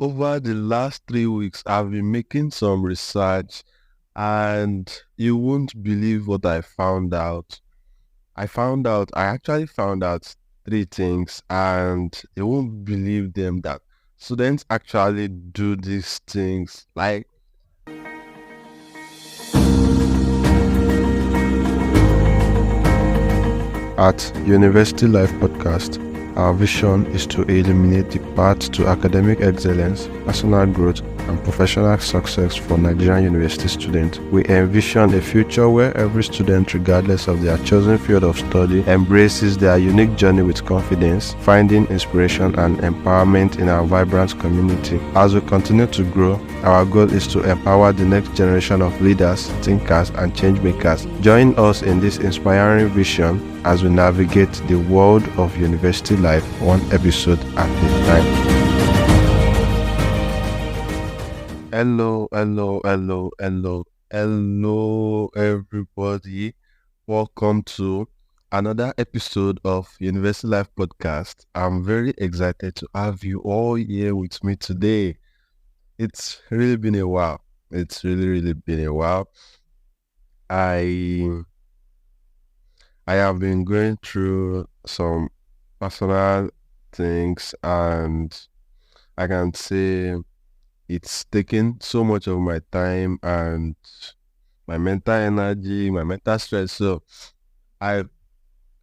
Over the last 3 weeks, I've been making some research and you won't believe what I found out. I actually found out three things and you won't believe them that students actually do these things. Like, at University Life Podcast, our vision is to illuminate the path to academic excellence, personal growth, and professional success for Nigerian university students. We envision a future where every student, regardless of their chosen field of study, embraces their unique journey with confidence, finding inspiration and empowerment in our vibrant community. As we continue to grow, our goal is to empower the next generation of leaders, thinkers, and change makers. Join us in this inspiring vision as we navigate the world of university life one episode at a time. Hello, everybody. Welcome to another episode of University Life Podcast. I'm very excited to have you all here with me today. It's really been a while. It's really been a while. I have been going through some personal things and I can say it's taken so much of my time and my mental energy, my mental stress. So I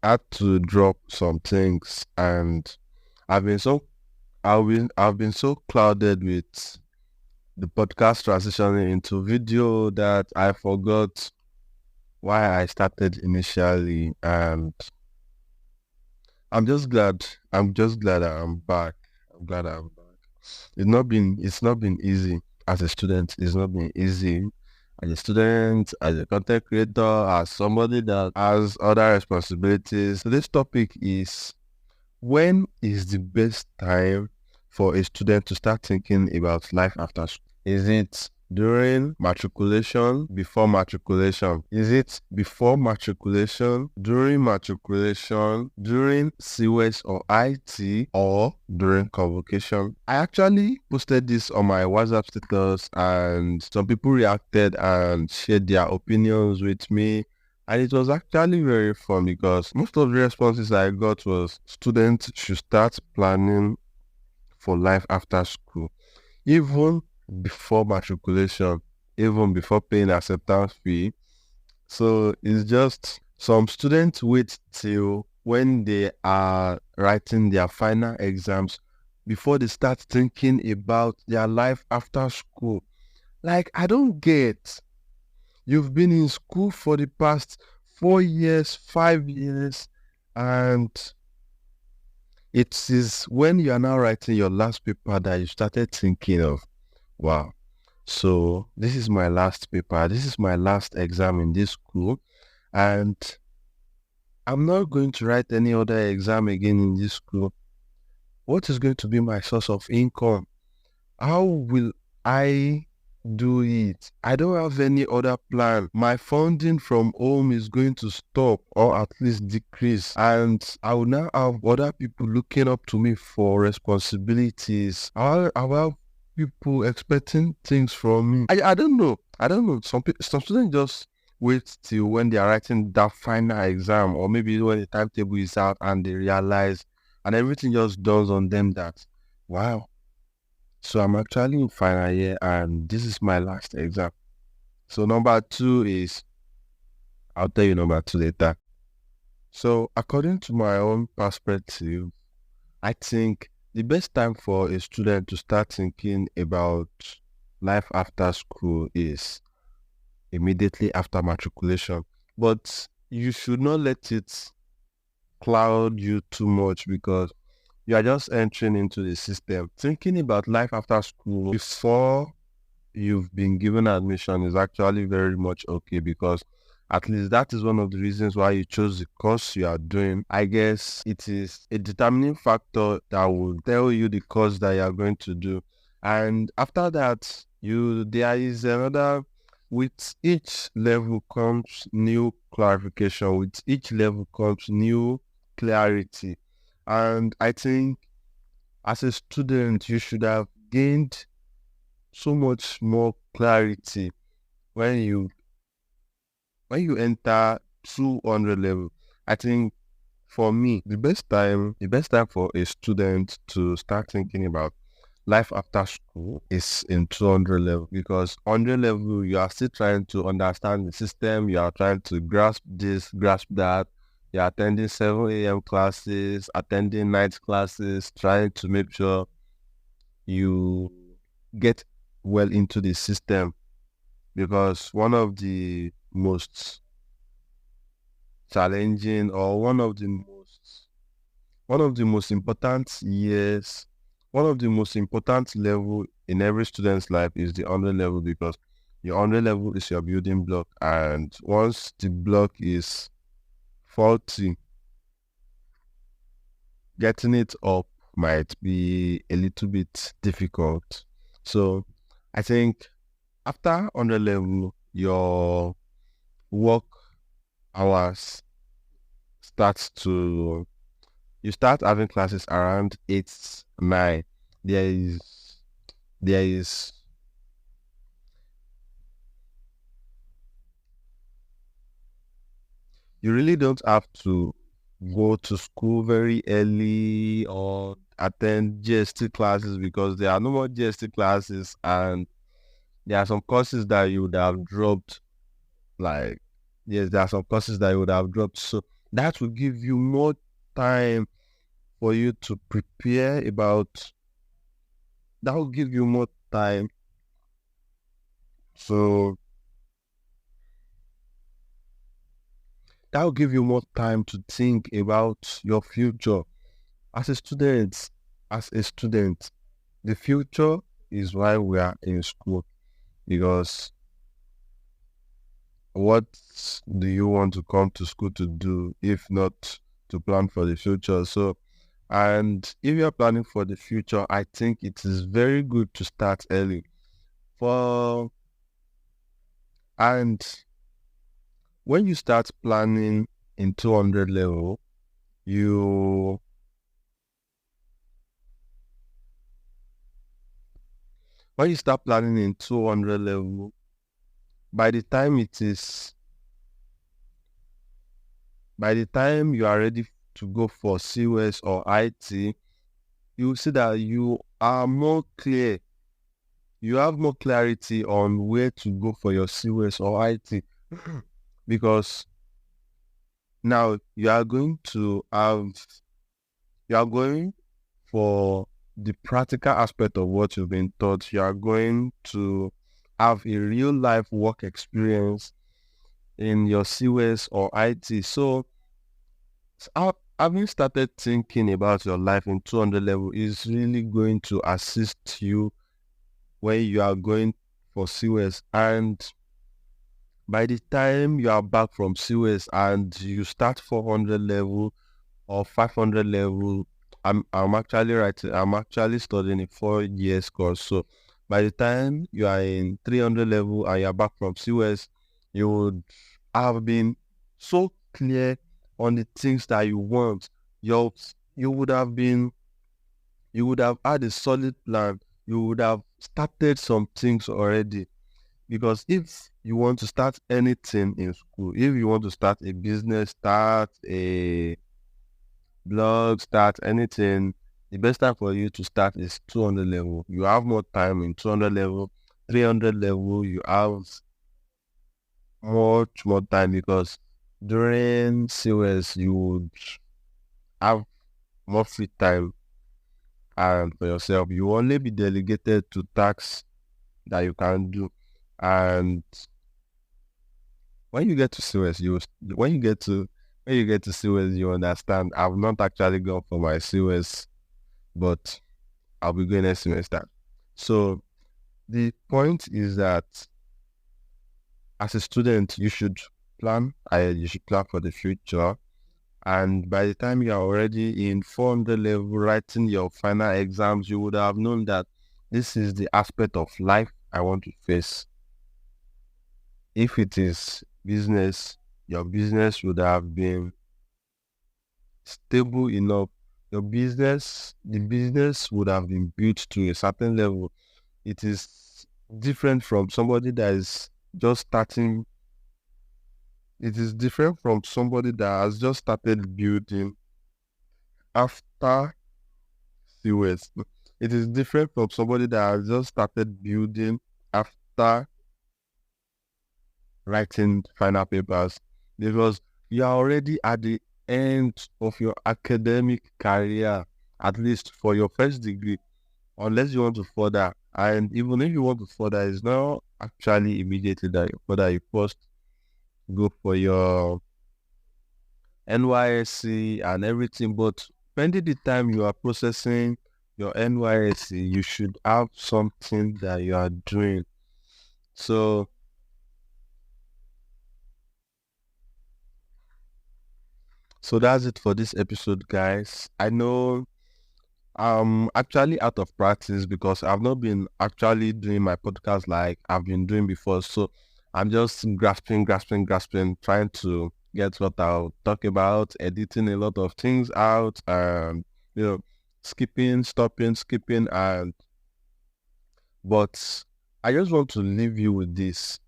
had to drop some things and I've been so I've been so clouded with the podcast transitioning into video that I forgot why I started initially, and I'm just glad that I'm back. I'm glad I'm back. It's not been easy as a student. It's not been easy as a student, as a content creator, as somebody that has other responsibilities. So this topic is, when is the best time for a student to start thinking about life after school? Is it during matriculation, before matriculation? Is it before matriculation, during matriculation, during SIWES or IT, or during convocation? I actually posted this on my WhatsApp status and some people reacted and shared their opinions with me. And it was actually very fun because most of the responses I got was students should start planning for life after school, even before matriculation, even before paying acceptance fee. So it's just some students wait till when they are writing their final exams before they start thinking about their life after school. Like, I don't get. You've been in school for the past 4 years, 5 years, and it is when you are now writing your last paper that you started thinking of, wow, so this is my last paper, this is my last exam in this school, and I'm not going to write any other exam again in this school. What is going to be my source of income? How will I do it? I don't have any other plan. My funding from home is going to stop or at least decrease, and I will now have other people looking up to me for responsibilities. I'll have people expecting things from me. I don't know. Some students just wait till when they are writing that final exam, or maybe when the timetable is out and they realize, and everything just dawns on them that, wow, so I'm actually in final year and this is my last exam. So number two is, I'll tell you number two later. So according to my own perspective, I think the best time for a student to start thinking about life after school is immediately after matriculation. But you should not let it cloud you too much because you are just entering into the system. Thinking about life after school before you've been given admission is actually very much okay, because at least that is one of the reasons why you chose the course you are doing. I guess it is a determining factor that will tell you the course that you are going to do. And after that, there is another, with each level comes new clarification, with each level comes new clarity. And I think as a student, you should have gained so much more clarity when you enter 200 level. I think for me, the best time for a student to start thinking about life after school is in 200 level, because 100 level you are still trying to understand the system, you are trying to grasp this, grasp that, you're attending 7 a.m. classes, attending night classes, trying to make sure you get well into the system, because most challenging or one of the most important years, one of the most important level in every student's life is the 100 level, because your 100 level is your building block, and once the block is faulty, getting it up might be a little bit difficult. So I think after 100 level, your work hours starts to you start having classes around 8, 9. There is there is you really don't have to go to school very early or attend GST classes, because there are no more GST classes, and there are some courses that you would have dropped. Like, yes, there are some courses that you would have dropped. So that will give you more time for you to prepare about. That will give you more time. So that will give you more time to think about your future as a student. As a student, the future is why we are in school, because what do you want to come to school to do if not to plan for the future? So, and if you're planning for the future, I think it is very good to start early. For and when you start planning in 200 level, you when you start planning in 200 level, by the time it is by the time you are ready to go for SIWES or IT, you will see that you are more clear. You have more clarity on where to go for your SIWES or IT, because now you are going for the practical aspect of what you've been taught. You are going to have a real life work experience in your SIWES or IT. So having started thinking about your life in 200 level is really going to assist you when you are going for SIWES. And by the time you are back from SIWES and you start 400 level or 500 level, I'm actually studying a 4 year course. So by the time you are in 300 level and you're back from SIWES, you would have been so clear on the things that you want. You you would have been you would have had a solid plan. You would have started some things already. Because if you want to start anything in school, if you want to start a business, start a blog, start anything, the best time for you to start is 200 level. You have more time in 200 level. 300 level, you have much more time, because during COS you would have more free time, and for yourself, you will only be delegated to tasks that you can do. And when you get to COS, when you get to COS, you understand I've not actually gone for my COS, but I'll be going next semester. So the point is that as a student, you should plan for the future. And by the time you are already in 400 level writing your final exams, you would have known that this is the aspect of life I want to face. If it is business, your business would have been stable enough the business would have been built to a certain level. It is different from somebody that is just starting. It is different from somebody that has just started building after SIWES. It is different from somebody that has just started building after writing final papers, because you are already at the end of your academic career, at least for your first degree, unless you want to further. And even if you want to further, it's not actually immediately that you further. You first go for your NYSC and everything. But pending the time you are processing your NYSC, you should have something that you are doing. So that's it for this episode, guys. I know I'm actually out of practice because I've not been actually doing my podcast like I've been doing before. So I'm just grasping, trying to get what I'll talk about, editing a lot of things out, and you know, skipping, and but I just want to leave you with this.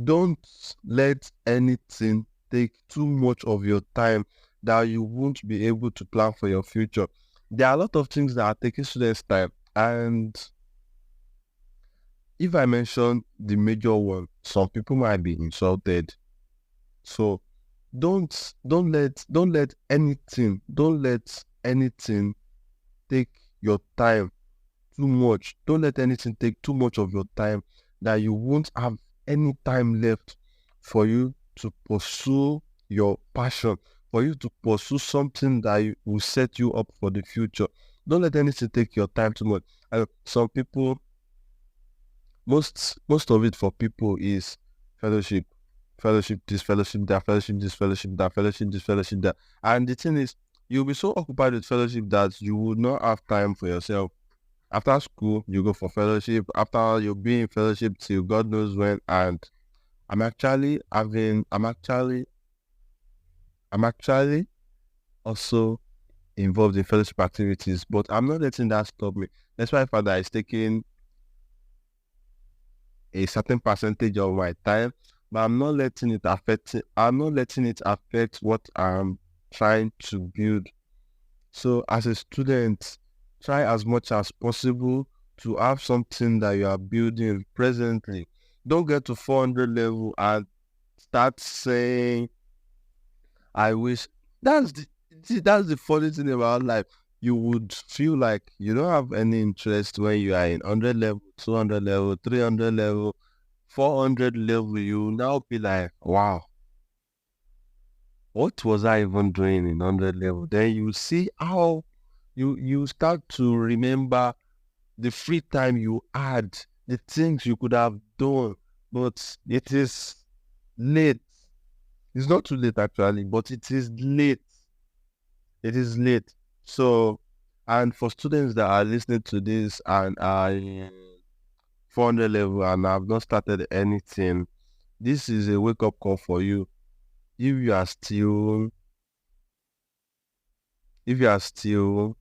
Don't let anything take too much of your time that you won't be able to plan for your future. There are a lot of things that are taking students' time, and if I mention the major one, some people might be insulted. So don't let anything take your time too much. Don't let anything take too much of your time that you won't have any time left for you to pursue your passion, for you to pursue something that will set you up for the future. Don't let anything take your time too much. Some people, most of it for people is fellowship, fellowship this, fellowship that, fellowship this, fellowship that, fellowship this, fellowship that. And the thing is, you'll be so occupied with fellowship that you will not have time for yourself. After school, you go for fellowship. After you be in fellowship till God knows when. And I'm actually also involved in fellowship activities, but I'm not letting that stop me. That's why Father is taking a certain percentage of my time, but I'm not letting it affect what I'm trying to build. So as a student, try as much as possible to have something that you are building presently. Don't get to 400 level and start saying, I wish. That's that's the funny thing about life. You would feel like you don't have any interest when you are in 100 level, 200 level, 300 level, 400 level. You now be like, wow, what was I even doing in 100 level? Then you see how you start to remember the free time you had, the things you could have done, but it is late. It's not too late actually, but it is late. It is late. So, and for students that are listening to this and are in 400 level and have not started anything, this is a wake up call for you. If you are still, if you are still,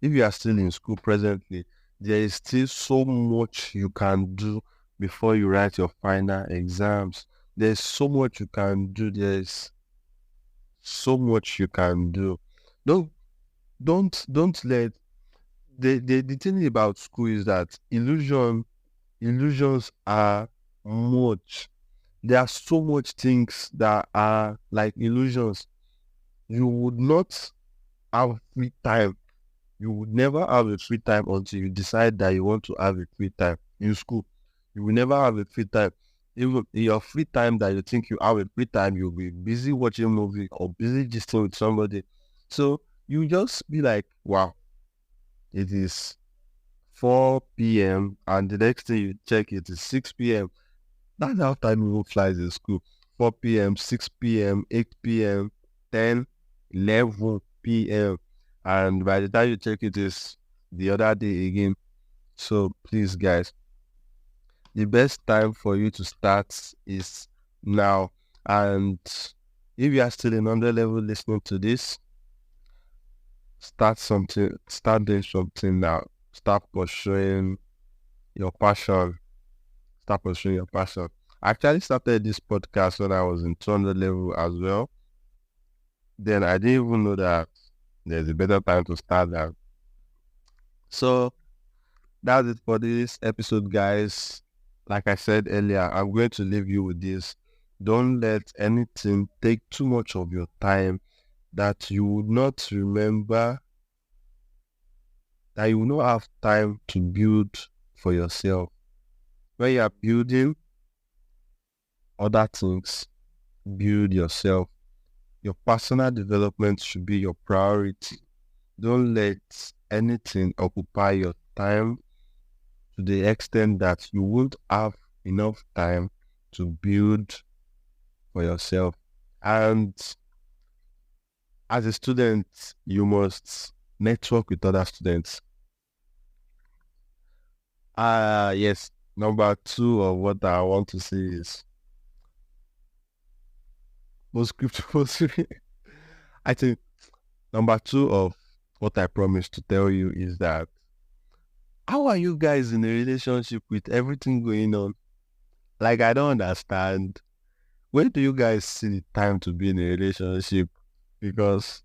if you are still in school presently, there is still so much you can do before you write your final exams. There's so much you can do. There's so much you can do. Don't don't let the thing about school is that illusions are much. There are so much things that are like illusions. You would not have free time. You would never have a free time until you decide that you want to have a free time in school. You will never have a free time. Even in your free time that you think you have a free time, you'll be busy watching a movie or busy gisting with somebody. So you just be like, wow, it is 4 p.m. and the next thing you check it is 6 p.m. That's how time even flies in school. 4 p.m., 6 p.m., 8 p.m., 10, 11 p.m. And by the time you check it is the other day again. So please guys, the best time for you to start is now. And If you are still in under level listening to this, start doing something now. Start pursuing your passion. Start pursuing your passion. I actually started this podcast when I was in 200 level as well. Then I didn't even know that there's a better time to start that. So that's it for this episode, guys. Like I said earlier, I'm going to leave you with this. Don't let anything take too much of your time that you would not remember, that you will not have time to build for yourself. When you are building other things, build yourself. Your personal development should be your priority. Don't let anything occupy your time to the extent that you won't have enough time to build for yourself. And as a student, you must network with other students. Yes, number 2 of what I want to say is most crypto. I think number 2 of what I promised to tell you is that how are you guys in a relationship with everything going on? Like, I don't understand. When do you guys see the time to be in a relationship? Because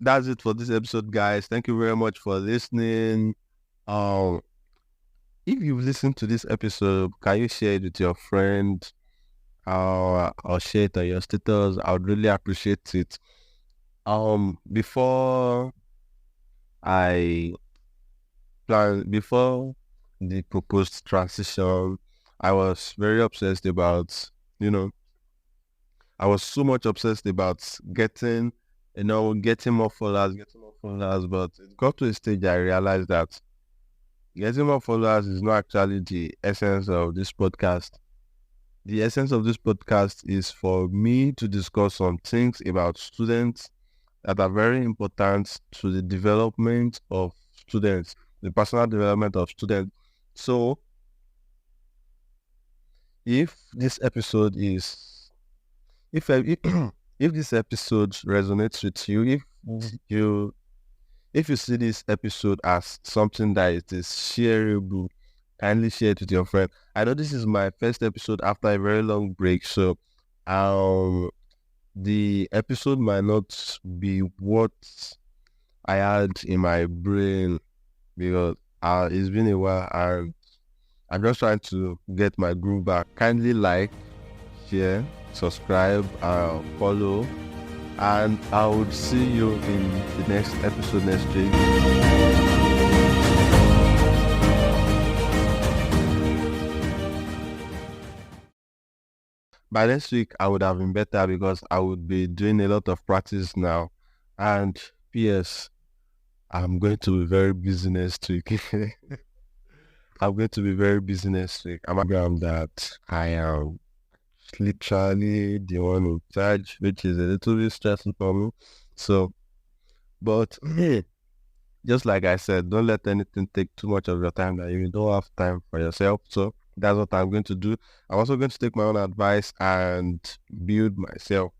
that's it for this episode, guys. Thank you very much for listening. Um, if you've listened to this episode, can you share it with your friend? Or share it on your status? I would really appreciate it. Before the proposed transition, I was very obsessed about, I was so much obsessed about getting more followers, but it got to a stage I realized that getting more followers is not actually the essence of this podcast. The essence of this podcast is for me to discuss some things about students that are very important to the development of students, the personal development of students. So, if this episode if this episode resonates with you, if you see this episode as something that is shareable, kindly share it with your friend. I know this is my first episode after a very long break, so the episode might not be what I had in my brain because it's been a while and I'm just trying to get my groove back. Kindly like, share, subscribe, follow, and I would see you in the next episode next week. By next week, I would have been better because I would be doing a lot of practice now. And P.S. I'm going to be very busy next week. I'm going to be very busy next week. I'm that I am literally the one in charge, which is a little bit stressful for me. So, but just like I said, don't let anything take too much of your time that you don't have time for yourself. So that's what I'm going to do. I'm also going to take my own advice and build myself.